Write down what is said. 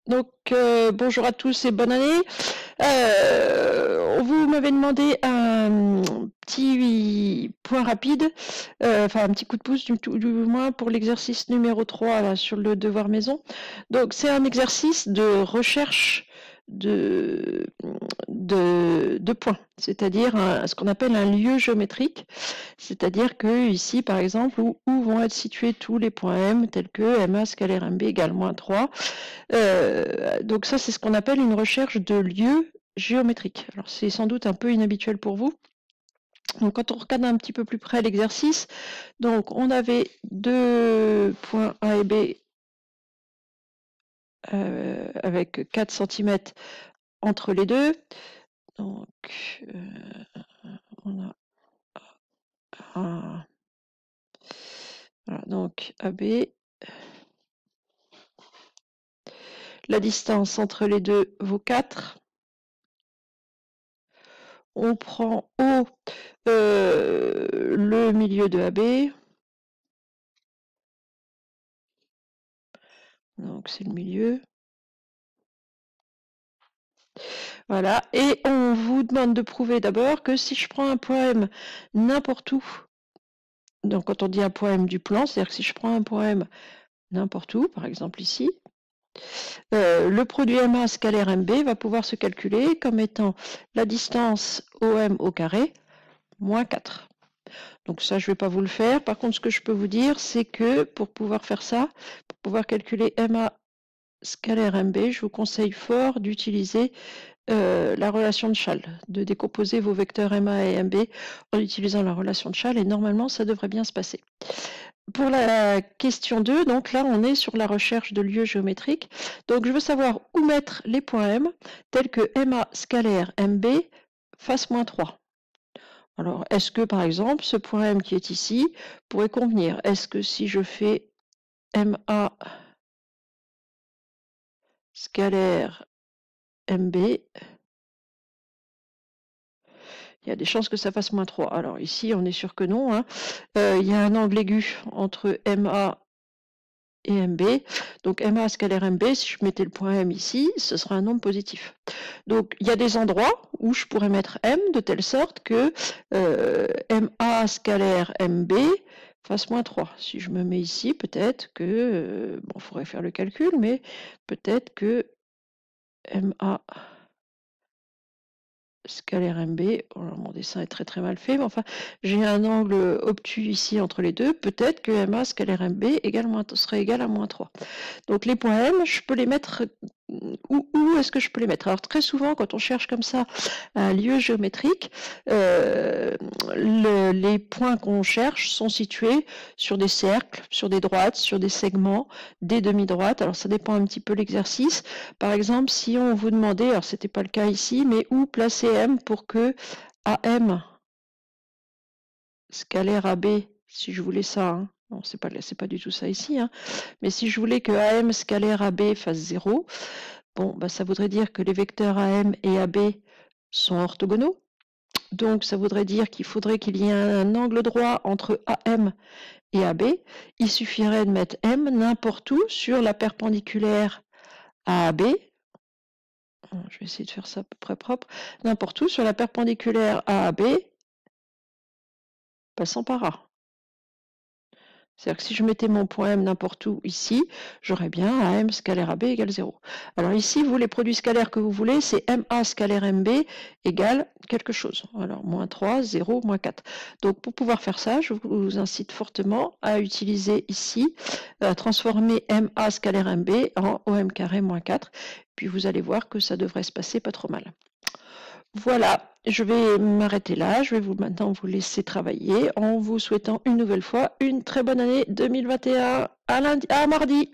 Donc, bonjour à tous et bonne année. Vous m'avez demandé un petit point rapide, enfin un petit coup de pouce du moins pour l'exercice numéro 3 là, sur le devoir maison. Donc, c'est un exercice de recherche de points, c'est-à-dire ce qu'on appelle un lieu géométrique. C'est-à-dire que ici, par exemple, où vont être situés tous les points M, tels que MA scalaire MB égale -3. Donc ça, c'est ce qu'on appelle une recherche de lieu géométrique. Alors c'est sans doute un peu inhabituel pour vous. Donc quand on regarde un petit peu plus près l'exercice, donc on avait deux points A et B avec 4 cm entre les deux. Donc on a un, voilà, donc AB. La distance entre les deux vaut 4. On prend O le milieu de AB. Donc c'est le milieu. Voilà, et on vous demande de prouver d'abord que si je prends un point M n'importe où, donc quand on dit un point M du plan, c'est-à-dire que si je prends un point M n'importe où, par exemple ici, le produit MA scalaire MB va pouvoir se calculer comme étant la distance OM au carré moins 4. Donc ça, je ne vais pas vous le faire. Par contre, ce que je peux vous dire, c'est que pour pouvoir faire ça, pour pouvoir calculer MA scalaire MB, je vous conseille fort d'utiliser la relation de Chasles, de décomposer vos vecteurs MA et MB en utilisant la relation de Chasles, et normalement ça devrait bien se passer. Pour la question 2, donc là on est sur la recherche de lieux géométriques. Donc je veux savoir où mettre les points M, tels que MA scalaire MB fasse -3. Alors est-ce que par exemple ce point M qui est ici pourrait convenir? Est-ce que si je fais MA scalaire MB, il y a des chances que ça fasse -3. Alors ici, on est sûr que non. Hein. Il y a un angle aigu entre MA et MB. Donc MA scalaire MB, si je mettais le point M ici, ce sera un nombre positif. Donc il y a des endroits où je pourrais mettre M de telle sorte que MA scalaire MB fasse -3. Si je me mets ici, peut-être que, bon, il faudrait faire le calcul, mais peut-être que MA scalaire MB, alors mon dessin est très très mal fait, mais enfin j'ai un angle obtus ici entre les deux, peut-être que MA scalaire MB serait égal à -3. Donc les points M, je peux les mettre, où est-ce que je peux les mettre? Alors très souvent quand on cherche comme ça un lieu géométrique, les points qu'on cherche sont situés sur des cercles, sur des droites, sur des segments, des demi-droites. Alors ça dépend un petit peu l'exercice. Par exemple, si on vous demandait, alors c'était pas le cas ici, mais où placer M pour que AM scalaire AB, si je voulais ça, hein, non, c'est pas du tout ça ici, hein, mais si je voulais que AM scalaire AB fasse 0, bon, bah, ça voudrait dire que les vecteurs AM et AB sont orthogonaux. Donc ça voudrait dire qu'il faudrait qu'il y ait un angle droit entre AM et AB. Il suffirait de mettre M n'importe où sur la perpendiculaire à AB. Je vais essayer de faire ça à peu près propre. N'importe où sur la perpendiculaire à AB, passant par A. C'est-à-dire que si je mettais mon point M n'importe où ici, j'aurais bien AM scalaire AB égale 0. Alors ici, vous, les produits scalaires que vous voulez, c'est MA scalaire MB égale quelque chose. Alors, -3, 0, -4. Donc pour pouvoir faire ça, je vous incite fortement à utiliser ici, à transformer MA scalaire MB en OM carré -4. Puis vous allez voir que ça devrait se passer pas trop mal. Voilà, je vais m'arrêter là. Je vais maintenant vous laisser travailler en vous souhaitant une nouvelle fois une très bonne année 2021 à mardi.